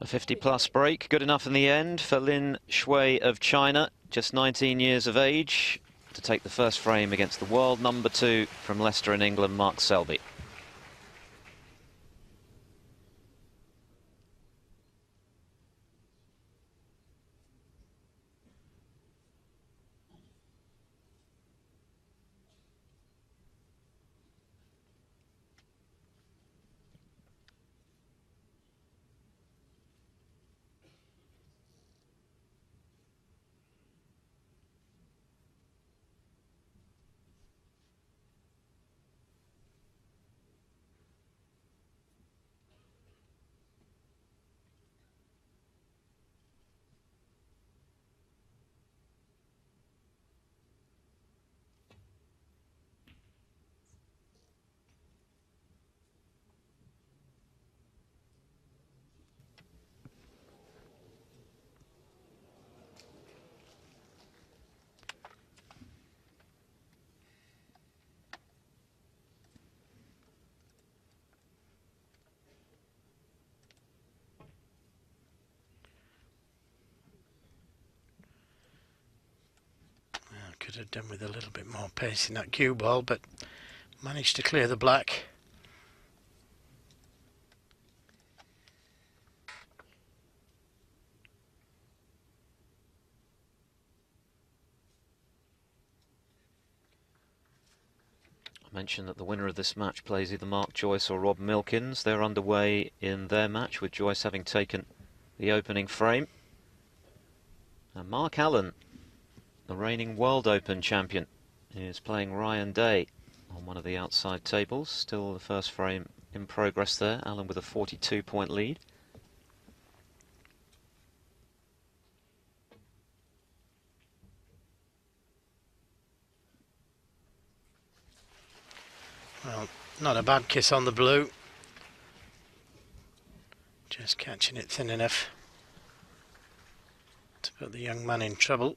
A 50-plus break, good enough in the end for Lin Shuai of China, just 19 years of age, to take the first frame against the world number 2 from Leicester in England, Mark Selby. Could have done with a little bit more pace in that cue ball, but managed to clear the black. I mentioned that the winner of this match plays either Mark Joyce or Rob Milkins. They're underway in their match, with Joyce having taken the opening frame. And Mark Allen, the reigning World Open champion, is playing Ryan Day on one of the outside tables. Still the first frame in progress there. Allen with a 42-point lead. Well, not a bad kiss on the blue. Just catching it thin enough to put the young man in trouble.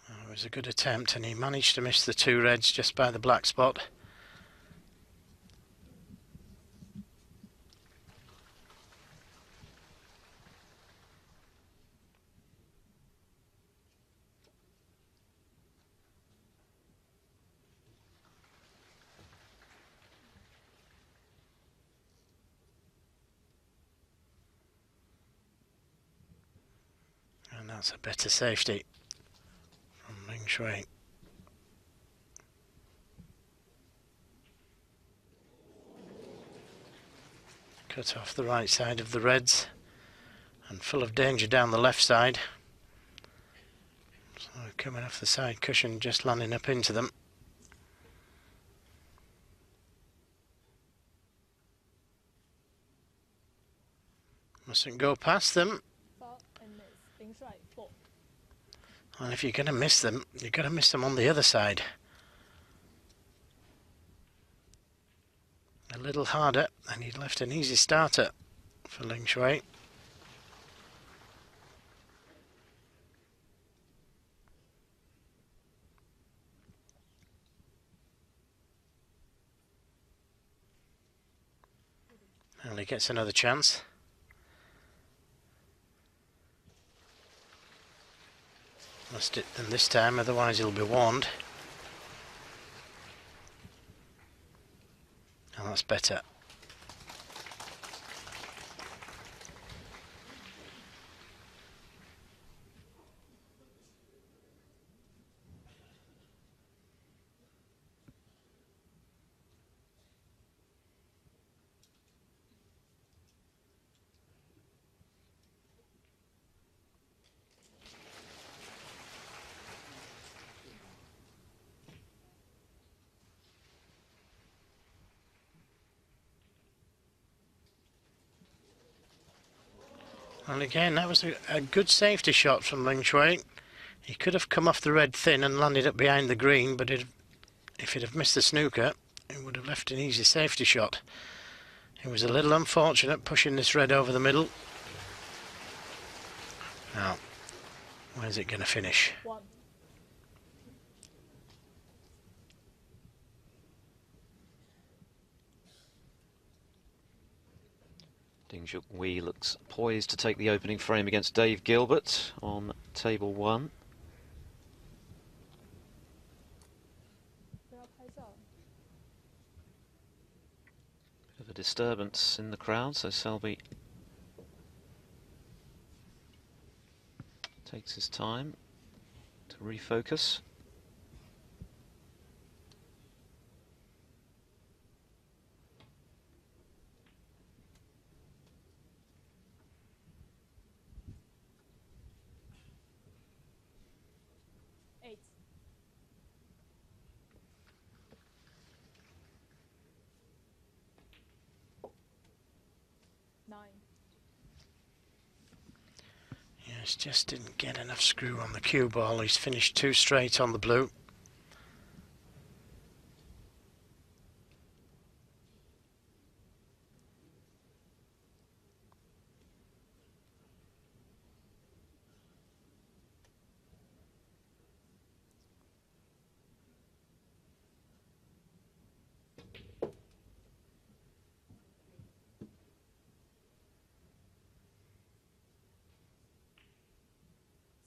It was a good attempt, and he managed to miss the 2 reds just by the black spot. And that's a better safety from Lin Shuai. Cut off the right side of the reds and full of danger down the left side. So coming off the side cushion, just landing up into them. Mustn't go past them. And if you're going to miss them, you've got to miss them on the other side. A little harder, and he'd left an easy starter for Lin Shuai. And he gets another chance. Must it then this time, otherwise he'll be warned. And that's better. And again, that was a good safety shot from Lin Shuai. He could have come off the red thin and landed up behind the green, but if he'd have missed the snooker, it would have left an easy safety shot. It was a little unfortunate pushing this red over the middle. Now, where's it going to finish? One. Ding Junhui looks poised to take the opening frame against Dave Gilbert on table 1. Bit of a disturbance in the crowd, so Selby takes his time to refocus. Eight. Nine. Yes, just didn't get enough screw on the cue ball. He's finished 2 straight on the blue.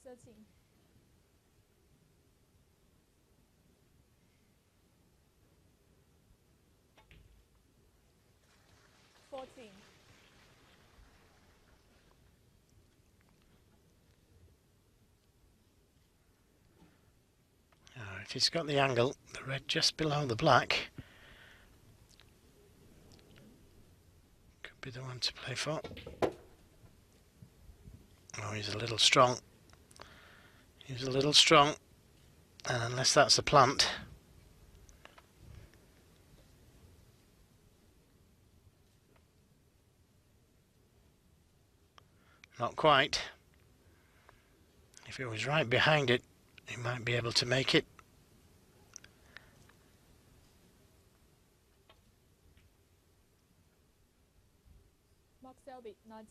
Thirteen. 14. If he's got the angle, the red just below the black, could be the one to play for. Oh, he's a little strong. He's a little strong, and unless that's a plant. Not quite. If it was right behind it, he might be able to make it. Mark Selby, 19.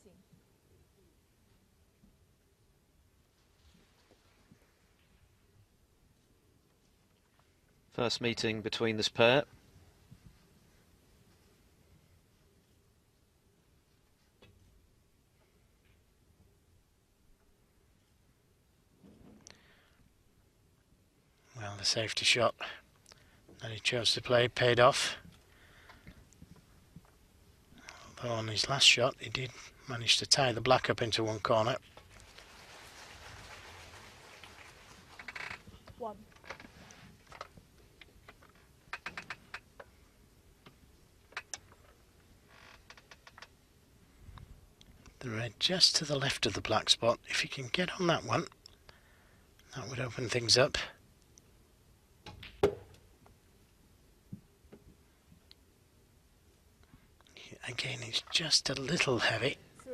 First meeting between this pair. Well, the safety shot that he chose to play paid off. Although on his last shot he did manage to tie the black up into one corner. One. The red just to the left of the black spot. If he can get on that one, that would open things up. Again, it's just a little heavy. 3.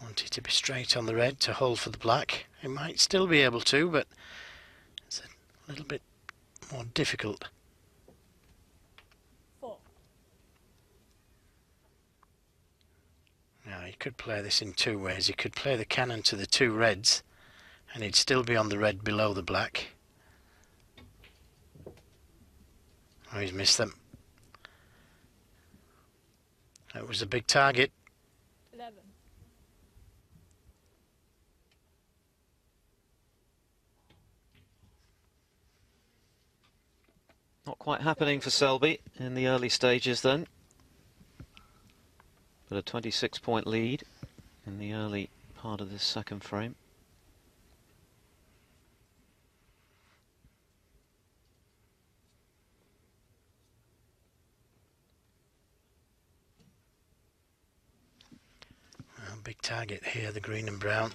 Wanted to be straight on the red to hold for the black. He might still be able to, but it's a little bit more difficult. 4. Now, he could play this in 2 ways. He could play the cannon to the 2 reds, and he'd still be on the red below the black. Oh, he's missed them. That was a big target. 11. Not quite happening for Selby in the early stages then. But a 26-point lead in the early part of this second frame. Well, big target here, the green and brown.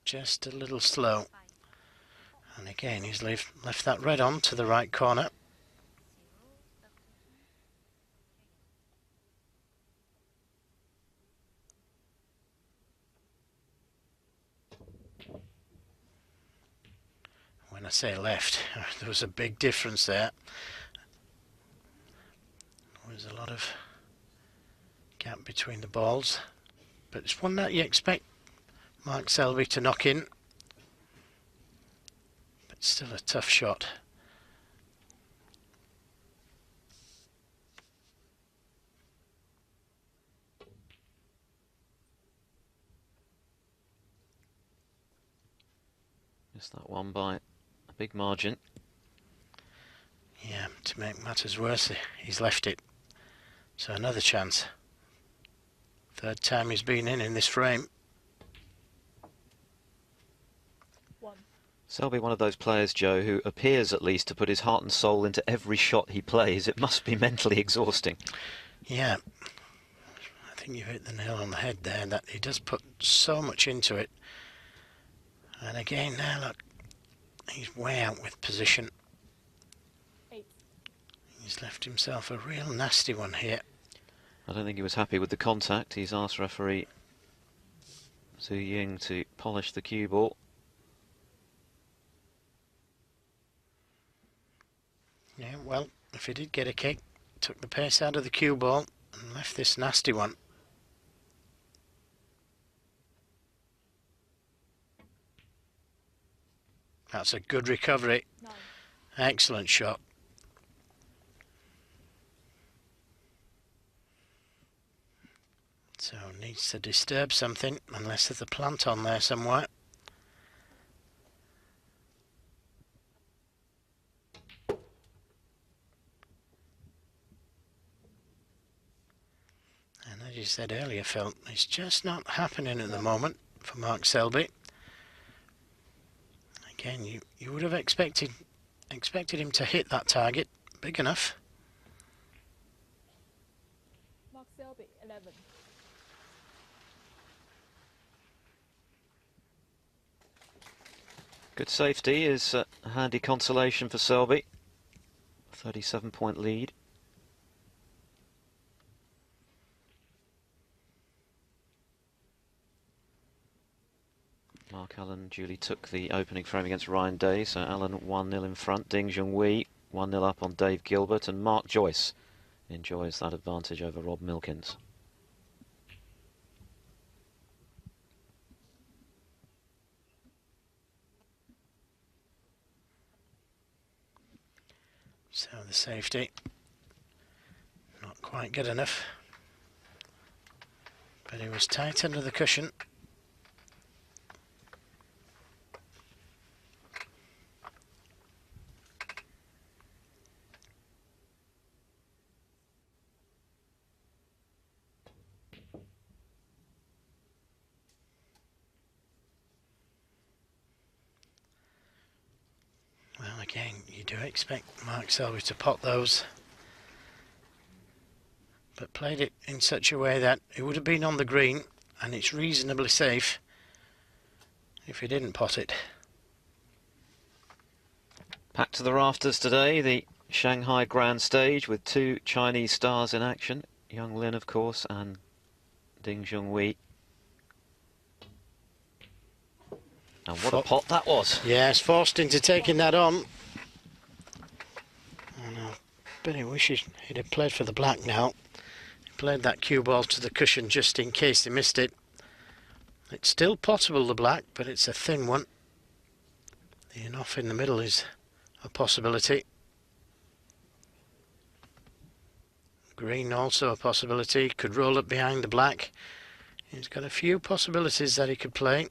Just a little slow. And again, he's left that red on to the right corner. When I say left, there was a big difference there. There was a lot of gap between the balls, but it's one that you expect Mark Selby to knock in, but still a tough shot. Just that one by a big margin. Yeah, to make matters worse, he's left it. So another chance. Third time he's been in this frame. 1. Selby, one of those players, Joe, who appears at least to put his heart and soul into every shot he plays. It must be mentally exhausting. Yeah, I think you hit the nail on the head there, that he does put so much into it. And again now, look, he's way out with position. 8. He's left himself a real nasty one here. I don't think he was happy with the contact. He's asked referee Zhu Ying to polish the cue ball. Yeah, well, if he did get a kick, took the pace out of the cue ball and left this nasty one. That's a good recovery. 9. Excellent shot. So needs to disturb something, unless there's a plant on there somewhere. And as you said earlier, Phil, it's just not happening at the moment for Mark Selby. Again, you would have expected him to hit that target big enough. Mark Selby, 11. Good safety is a handy consolation for Selby. 37-point lead. Mark Allen duly took the opening frame against Ryan Day, so Allen 1-0 in front. Ding Junhui 1-0 up on Dave Gilbert, and Mark Joyce enjoys that advantage over Rob Milkins. So the safety, not quite good enough, but he was tight under the cushion. Well, again, you do expect Mark Selby to pot those, but played it in such a way that it would have been on the green, and it's reasonably safe if he didn't pot it. Packed to the rafters today, the Shanghai Grand Stage, with two Chinese stars in action. Young Lin, of course, and Ding Junhui. And what a pot that was. Yes, forced into taking that on. And I bet he wishes he'd have played for the black now. He played that cue ball to the cushion just in case he missed it. It's still potable, the black, but it's a thin one. The in-off in the middle is a possibility. Green also a possibility. Could roll up behind the black. He's got a few possibilities that he could play.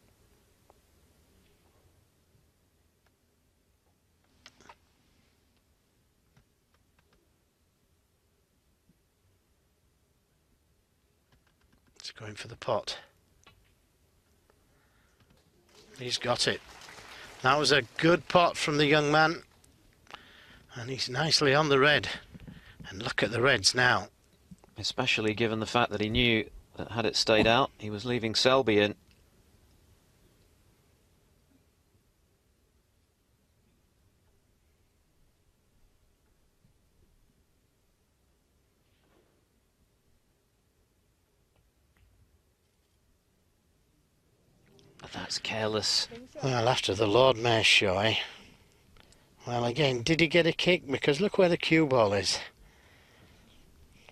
It's going for the pot. He's got it. That was a good pot from the young man. And he's nicely on the red. And look at the reds now. Especially given the fact that he knew that had it stayed out, he was leaving Selby in. that's careless. Lin Shuai. Well, after the Lord Mayor's Shuai. Well, again, did he get a kick? Because look where the cue ball is.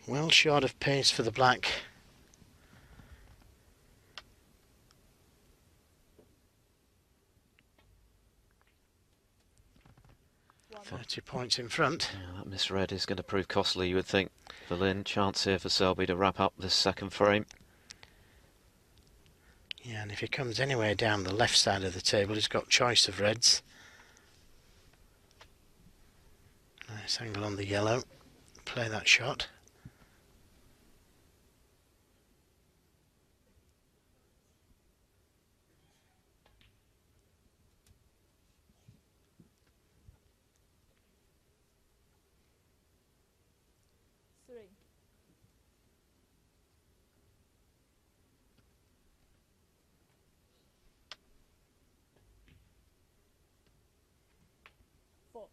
Well short of pace for the black. One. 30 points in front. Yeah, that misread is going to prove costly, you would think, for Lin. Chance here for Selby to wrap up this second frame. Yeah, and if he comes anywhere down the left side of the table, he's got choice of reds. Nice angle on the yellow. Play that shot. Three. Four.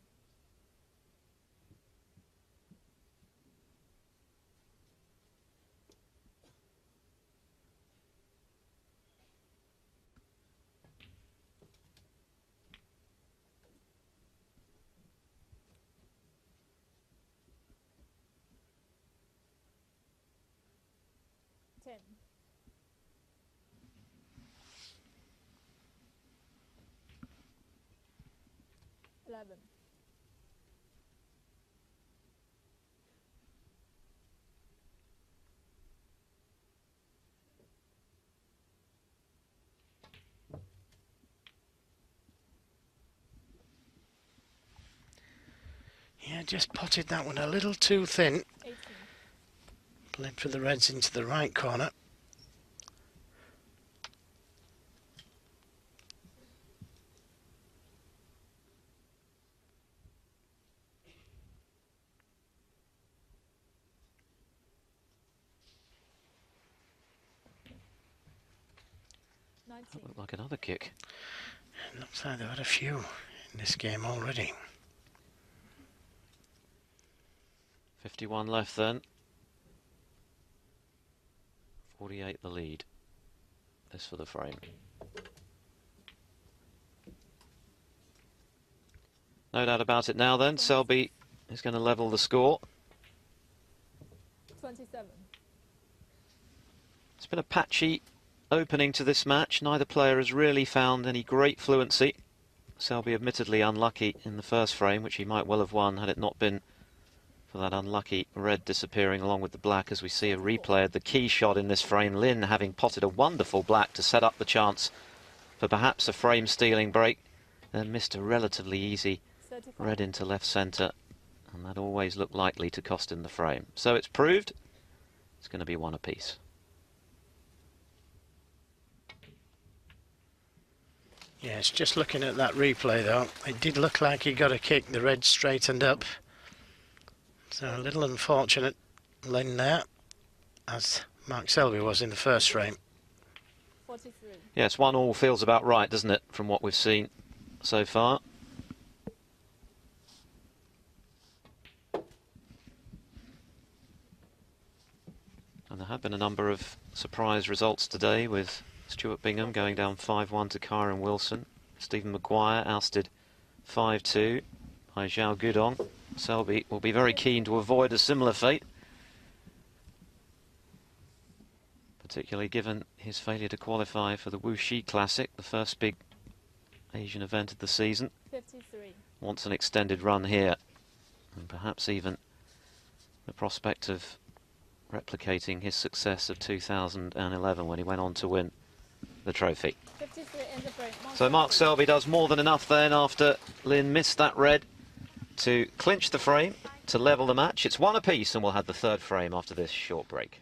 Ten. 11. Yeah, just potted that one a little too thin. 18. Played for the reds into the right corner. That 19. looked like another kick. It looks like they've had a few in this game already. 51 left then. 48 the lead. This for the frame. No doubt about it now then. Selby is going to level the score. 27. It's been a patchy opening to this match. Neither player has really found any great fluency. Selby admittedly unlucky in the first frame, which he might well have won had it not been for that unlucky red disappearing along with the black, as we see a replay of the key shot in this frame. Lin having potted a wonderful black to set up the chance for perhaps a frame stealing break, then missed a relatively easy 35. red into left centre, and that always looked likely to cost him the frame. So it's proved it's going to be one apiece. Yes, just looking at that replay though, it did look like he got a kick. The red straightened up. So a little unfortunate Lin there, as Mark Selby was in the first frame. 43. Yes, 1-1 feels about right, doesn't it, from what we've seen so far. And there have been a number of surprise results today, with Stuart Bingham going down 5-1 to Kyron Wilson. Stephen Maguire ousted 5-2 by Zhao Gudong. Selby will be very keen to avoid a similar fate, particularly given his failure to qualify for the Wuxi Classic, the first big Asian event of the season. 53. Wants an extended run here, and perhaps even the prospect of replicating his success of 2011 when he went on to win the trophy. 53 in the frame. So Mark Selby does more than enough then after Lin missed that red to clinch the frame, to level the match. It's one apiece, and we'll have the third frame after this short break.